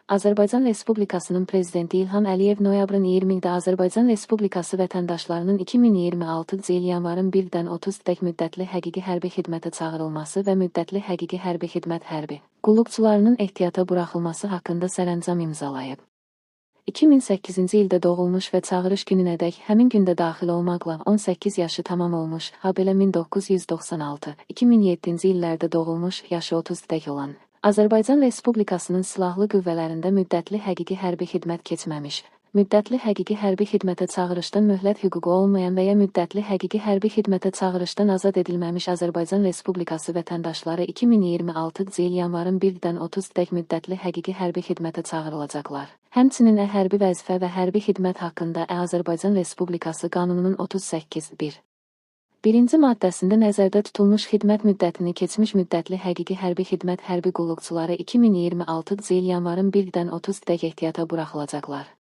Azərbaycan Respublikasının Prezidenti İlham Əliyev noyabrın 20-də Azərbaycan Respublikası vətəndaşlarının 2026 il yanvarın 1-dən 30-dək müddətli həqiqi hərbi xidmətə çağırılması və müddətli həqiqi hərbi xidmət hərbi qulluqçularının ehtiyata buraxılması haqqında sərəncam imzalayıb. 2008-ci ildə doğulmuş və çağırış gününədək həmin gündə daxil olmaqla 18 yaşı tamam olmuş, habelə 1996, 2007-ci illərdə doğulmuş, yaşı 30-dək olan, Azərbaycan Respublikasının silahlı qüvvələrində müddətli həqiqi hərbi xidmət keçməmiş, müddətli həqiqi hərbi xidmətə çağırışdan möhlət hüququ olmayan və ya müddətli həqiqi hərbi xidmətə çağırışdan azad edilməmiş Azərbaycan Respublikası vətəndaşları 2026 il yanvarın 1-dən 30-dək müddətli həqiqi hərbi xidmətə çağırılacaqlar. Həmçinin hərbi vəzifə və hərbi xidmət haqqında Azərbaycan Respublikası Qanununun 38.1. Birinci maddəsində nəzərdə tutulmuş xidmət müddətini keçmiş müddətli həqiqi hərbi xidmət hərbi qulluqçuları 2026 il yanvarın 1-dən 30-dək ehtiyata buraxılacaqlar.